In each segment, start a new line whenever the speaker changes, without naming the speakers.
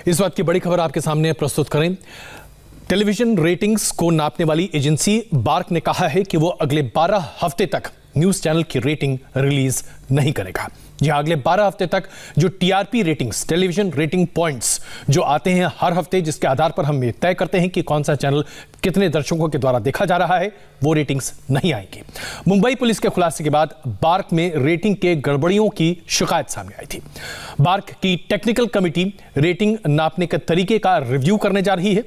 इस बात की बड़ी खबर आपके सामने प्रस्तुत करें। टेलीविजन रेटिंग्स को नापने वाली एजेंसी बार्क ने कहा है कि वो अगले 12 हफ्ते तक न्यूज चैनल की रेटिंग रिलीज नहीं करेगा। जी हाँ, अगले 12 हफ्ते तक जो TRP ratings, television rating points जो आते हैं हर हफ्ते, जिसके आधार पर हम ये तय करते हैं कि कौन सा चैनल कितने दर्शकों के द्वारा देखा जा रहा है, वो रेटिंग्स नहीं आएंगी। मुंबई पुलिस के खुलासे के बाद बार्क में रेटिंग के गड़बड़ियों की शिकायत सामने आई थी। बार्क की टेक्निकल कमेटी रेटिंग नापने के तरीके का रिव्यू करने जा रही है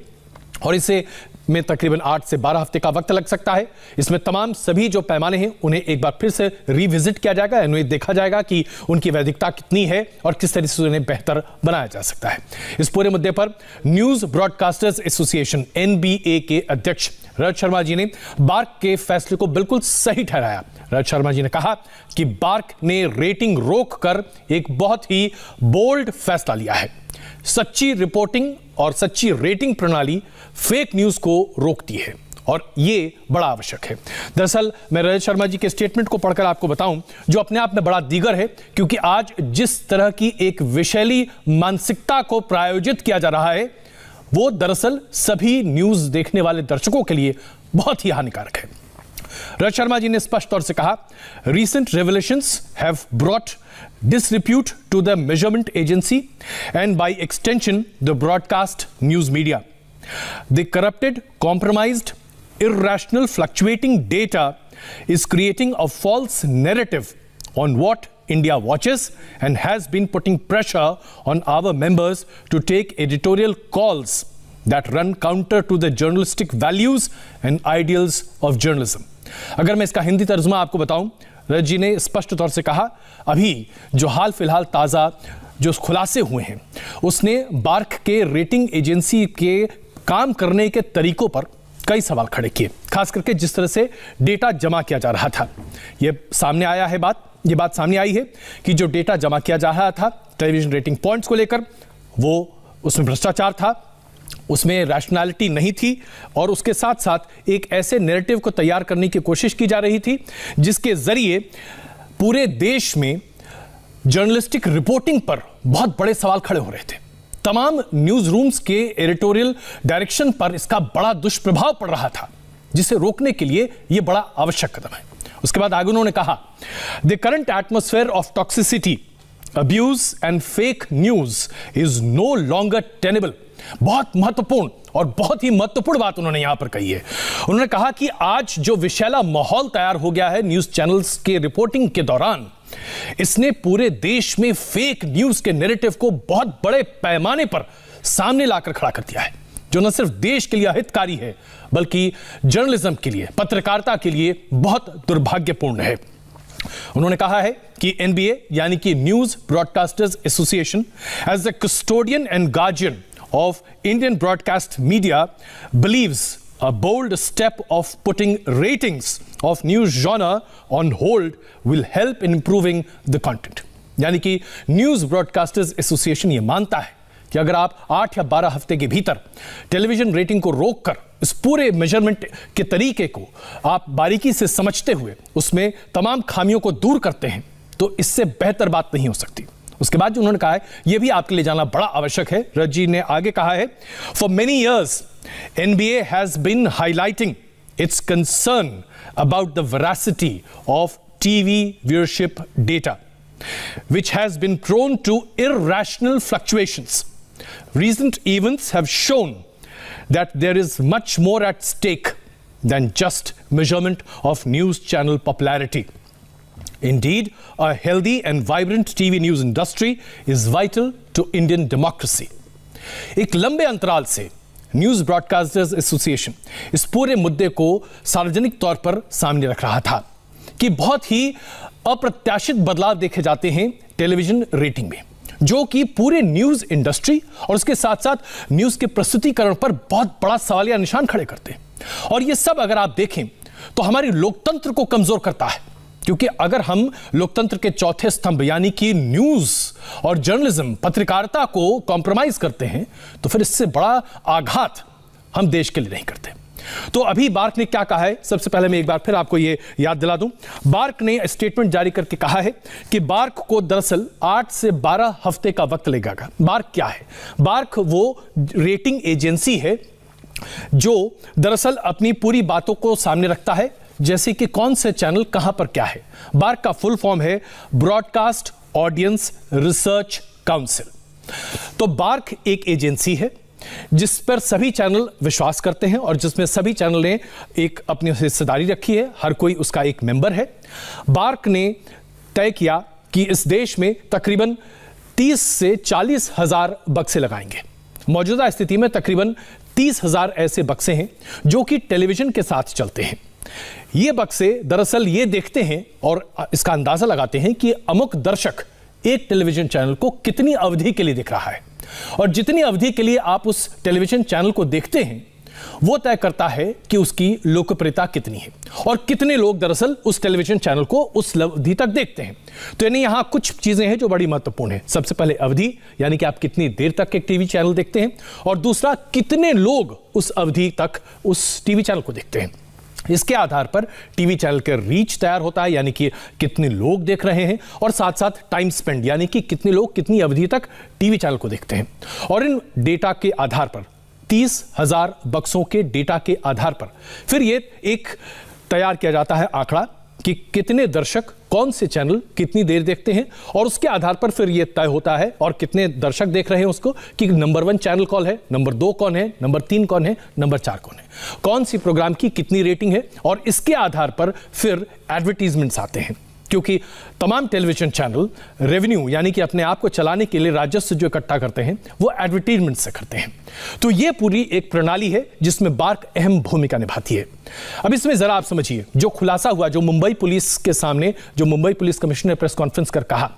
और इसे में तकरीबन 8 से 12 हफ्ते का वक्त लग सकता है। इसमें तमाम सभी जो पैमाने हैं उन्हें एक बार फिर से रिविजिट किया जाएगा, उन्हें देखा जाएगा कि उनकी वैधिकता कितनी है और किस तरह से उन्हें बेहतर बनाया जा सकता है। इस पूरे मुद्दे पर न्यूज ब्रॉडकास्टर्स एसोसिएशन (NBA) के अध्यक्ष रजत शर्मा जी ने बार्क के फैसले को बिल्कुल सही ठहराया। रजत शर्मा जी ने कहा कि बार्क ने रेटिंग रोककर एक बहुत ही बोल्ड फैसला लिया है। सच्ची रिपोर्टिंग और सच्ची रेटिंग प्रणाली फेक न्यूज को रोकती है और ये बड़ा आवश्यक है। दरअसल मैं रजत शर्मा जी के स्टेटमेंट को पढ़कर आपको बताऊं, जो अपने आप में बड़ा दीगर है, क्योंकि आज जिस तरह की एक विषैली मानसिकता को प्रायोजित किया जा रहा है वो दरअसल सभी न्यूज देखने वाले दर्शकों के लिए बहुत ही हानिकारक है। रजत शर्मा जी ने स्पष्ट तौर से कहा, recent revelations have brought disrepute to the measurement agency and by extension the broadcast news media. The corrupted, compromised, irrational, fluctuating data is creating a false narrative on what India watches and has been putting pressure on our members to take editorial calls that run counter to the journalistic values and ideals of journalism. अगर मैं इसका हिंदी तर्जुमा आपको बताऊं, रजत जी ने स्पष्ट तौर से कहा, अभी जो हाल फिलहाल ताज़ा जो खुलासे हुए हैं उसने बार्क के रेटिंग एजेंसी के काम करने के तरीकों पर कई सवाल खड़े किए, खास करके जिस तरह से डेटा जमा किया जा रहा था। ये बात सामने आई है कि जो डेटा जमा किया जा रहा था टेलीविजन रेटिंग पॉइंट्स को लेकर, वो उसमें भ्रष्टाचार था, उसमें रैशनैलिटी नहीं थी और उसके साथ साथ एक ऐसे नैरेटिव को तैयार करने की कोशिश की जा रही थी जिसके जरिए पूरे देश में जर्नलिस्टिक रिपोर्टिंग पर बहुत बड़े सवाल खड़े हो रहे थे। तमाम न्यूज रूम्स के एडिटोरियल डायरेक्शन पर इसका बड़ा दुष्प्रभाव पड़ रहा था, जिसे रोकने के लिए यह बड़ा आवश्यक कदम है। उसके बाद आगे उन्होंने कहा, the current atmosphere of toxicity, abuse and fake news is no longer tenable. बहुत महत्वपूर्ण और बहुत ही महत्वपूर्ण बात उन्होंने यहां पर कही है। उन्होंने कहा कि आज जो विषैला माहौल तैयार हो गया है न्यूज चैनल्स के रिपोर्टिंग के दौरान, इसने पूरे देश में फेक न्यूज के नैरेटिव को बहुत बड़े पैमाने पर सामने लाकर खड़ा कर दिया है, जो न सिर्फ देश के लिए हितकारी है बल्कि जर्नलिज्म के लिए, पत्रकारिता के लिए बहुत दुर्भाग्यपूर्ण है। उन्होंने कहा है कि NBA यानी कि news broadcasters association as the custodian and guardian of Indian broadcast media believes a bold step of putting ratings of news genre on hold will help in improving the content. यानी कि news broadcasters association ये मानता है कि अगर आप 8 या 12 हफ्ते के भीतर टेलीविजन रेटिंग को रोककर इस पूरे मेजरमेंट के तरीके को आप बारीकी से समझते हुए उसमें तमाम खामियों को दूर करते हैं तो इससे बेहतर बात नहीं हो सकती। उसके बाद जो उन्होंने कहा है यह भी आपके लिए जानना बड़ा आवश्यक है। रजत जी ने आगे कहा है, for many years NBA has been highlighting its concern about the veracity of TV viewership data which has been prone to irrational fluctuations. Recent events have shown that there is much more at stake than just measurement of news channel popularity. Indeed, a healthy and vibrant TV news industry is vital to Indian democracy. एक लंबे अंतराल से news broadcasters association इस पूरे मुद्दे को सार्वजनिक तौर पर सामने रख रहा था कि बहुत ही अप्रत्याशित बदलाव देखे जाते हैं टेलीविजन रेटिंग में, जो कि पूरे न्यूज इंडस्ट्री और उसके साथ साथ न्यूज के प्रस्तुतिकरण पर बहुत बड़ा सवालिया निशान खड़े करते हैं। और ये सब अगर आप देखें तो हमारी लोकतंत्र को कमजोर करता है, क्योंकि अगर हम लोकतंत्र के चौथे स्तंभ यानी कि न्यूज और जर्नलिज्म, पत्रकारिता को कॉम्प्रोमाइज करते हैं तो फिर इससे बड़ा आघात हम देश के लिए नहीं करते। तो अभी बार्क ने क्या कहा है, सबसे पहले मैं एक बार फिर आपको ये याद दिला दूं। बार्क ने स्टेटमेंट जारी करके कहा है कि बार्क को दरअसल 8 से 12 हफ्ते का वक्त लगेगा। बार्क क्या है? बार्क वो रेटिंग एजेंसी है जो दरअसल अपनी पूरी बातों को सामने रखता है, जैसे कि कौन से चैनल कहां पर क्या है। बार्क का फुल फॉर्म है ब्रॉडकास्ट ऑडियंस रिसर्च काउंसिल। तो बार्क एक एजेंसी है जिस पर सभी चैनल विश्वास करते हैं और जिसमें सभी चैनल ने एक अपनी हिस्सेदारी रखी है, हर कोई उसका एक मेंबर है। बार्क ने तय किया कि इस देश में तकरीबन 30 से 40 हजार बक्से लगाएंगे। मौजूदा स्थिति में तकरीबन 30,000 ऐसे बक्से हैं जो कि टेलीविजन के साथ चलते हैं। ये बक्से दरअसल ये देखते हैं और इसका अंदाजा लगाते हैं कि अमुक दर्शक एक टेलीविजन चैनल को कितनी अवधि के लिए देख रहा है, और जितनी अवधि के लिए आप उस टेलीविजन चैनल को देखते हैं वो तय करता है कि उसकी लोकप्रियता कितनी है और कितने लोग दरअसल उस टेलीविजन चैनल को उस अवधि तक देखते हैं। तो यानी यहां कुछ चीजें हैं जो बड़ी महत्वपूर्ण है। सबसे पहले अवधि, यानी कि आप कितनी देर तक एक टीवी चैनल देखते हैं, और दूसरा कितने लोग उस अवधि तक उस टीवी चैनल को देखते हैं। इसके आधार पर टीवी चैनल का रीच तैयार होता है, यानी कि कितने लोग देख रहे हैं, और साथ साथ टाइम स्पेंड, यानी कि कितने लोग कितनी अवधि तक टीवी चैनल को देखते हैं। और इन डेटा के आधार पर 30,000 बक्सों के डेटा के आधार पर फिर ये एक तैयार किया जाता है आंकड़ा कि कितने दर्शक कौन से चैनल कितनी देर देखते हैं, और उसके आधार पर फिर यह तय होता है और कितने दर्शक देख रहे हैं उसको कि नंबर 1 चैनल कौन है, नंबर 2 कौन है, नंबर 3 कौन है, नंबर 4 कौन है, कौन सी प्रोग्राम की कितनी रेटिंग है। और इसके आधार पर फिर एडवर्टीजमेंट्स आते हैं, क्योंकि तमाम टेलीविजन चैनल रेवेन्यू यानी कि अपने आप को चलाने के लिए राजस्व जो इकट्ठा करते हैं वो एडवर्टीजमेंट से करते हैं। तो ये पूरी एक प्रणाली है जिसमें बार्क अहम भूमिका निभाती है। अब इसमें जरा आप समझिए जो खुलासा हुआ, जो मुंबई पुलिस के सामने, जो मुंबई पुलिस कमिश्नर ने प्रेस कॉन्फ्रेंस कर कहा,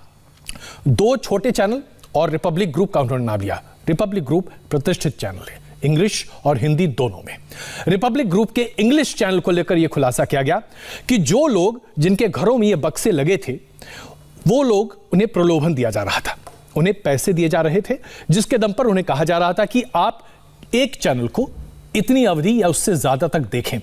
2 छोटे चैनल और रिपब्लिक ग्रुप का उन्होंने नाम लिया। रिपब्लिक ग्रुप प्रतिष्ठित चैनल है, इंग्लिश और हिंदी दोनों में। रिपब्लिक ग्रुप के इंग्लिश चैनल को लेकर यह खुलासा किया गया कि जो लोग जिनके घरों में ये बक्से लगे थे वो लोग, उन्हें प्रलोभन दिया जा रहा था, उन्हें पैसे दिए जा रहे थे, जिसके दम पर उन्हें कहा जा रहा था कि आप एक चैनल को इतनी अवधि या उससे ज्यादा तक देखें।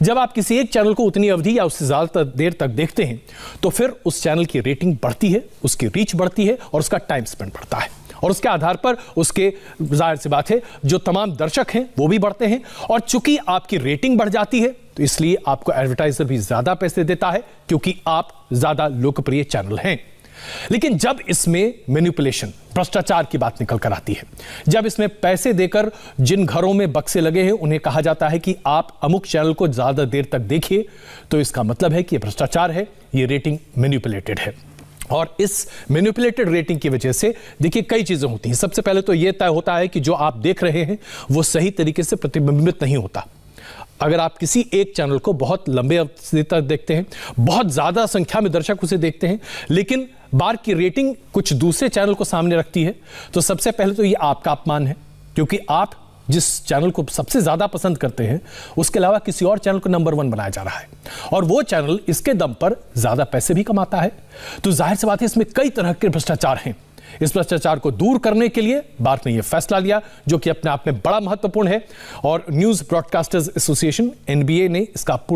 जब आप किसी एक चैनल को उतनी अवधि या उससे ज्यादा देर तक देखते हैं तो फिर उस चैनल की रेटिंग बढ़ती है, उसकी रीच बढ़ती है और उसका टाइम स्पेंड बढ़ता है, और उसके आधार पर उसके, जाहिर सी बात है, जो तमाम दर्शक हैं वो भी बढ़ते हैं। और चूंकि आपकी रेटिंग बढ़ जाती है तो इसलिए आपको एडवर्टाइजर भी ज्यादा पैसे देता है, क्योंकि आप ज्यादा लोकप्रिय चैनल हैं। लेकिन जब इसमें मैनिपुलेशन, भ्रष्टाचार की बात निकल कर आती है, जब इसमें पैसे देकर जिन घरों में बक्से लगे हैं उन्हें कहा जाता है कि आप अमुक चैनल को ज्यादा देर तक देखिए, तो इसका मतलब है कि यह भ्रष्टाचार है, यह रेटिंग मैनिपुलेटेड है। और इस मैनिपुलेटेड रेटिंग की वजह से देखिए कई चीजें होती हैं। सबसे पहले तो यह तय होता है कि जो आप देख रहे हैं वो सही तरीके से प्रतिबिंबित नहीं होता। अगर आप किसी एक चैनल को बहुत लंबे अवधि तक देखते हैं, बहुत ज्यादा संख्या में दर्शक उसे देखते हैं, लेकिन बार्क की रेटिंग कुछ दूसरे चैनल को सामने रखती है, तो सबसे पहले तो यह आपका अपमान है, क्योंकि आप जिस चैनल को सबसे ज्यादा पसंद करते हैं उसके अलावा किसी और चैनल को नंबर 1 बनाया जा रहा है, और वो चैनल इसके दम पर ज्यादा पैसे भी कमाता है। तो जाहिर सी बात है इसमें कई तरह के भ्रष्टाचार हैं। इस भ्रष्टाचार को दूर करने के लिए बार्क ने यह फैसला लिया, जो कि अपने आप में बड़ा महत्वपूर्ण है, और न्यूज ब्रॉडकास्टर्स एसोसिएशन NBA ने इसका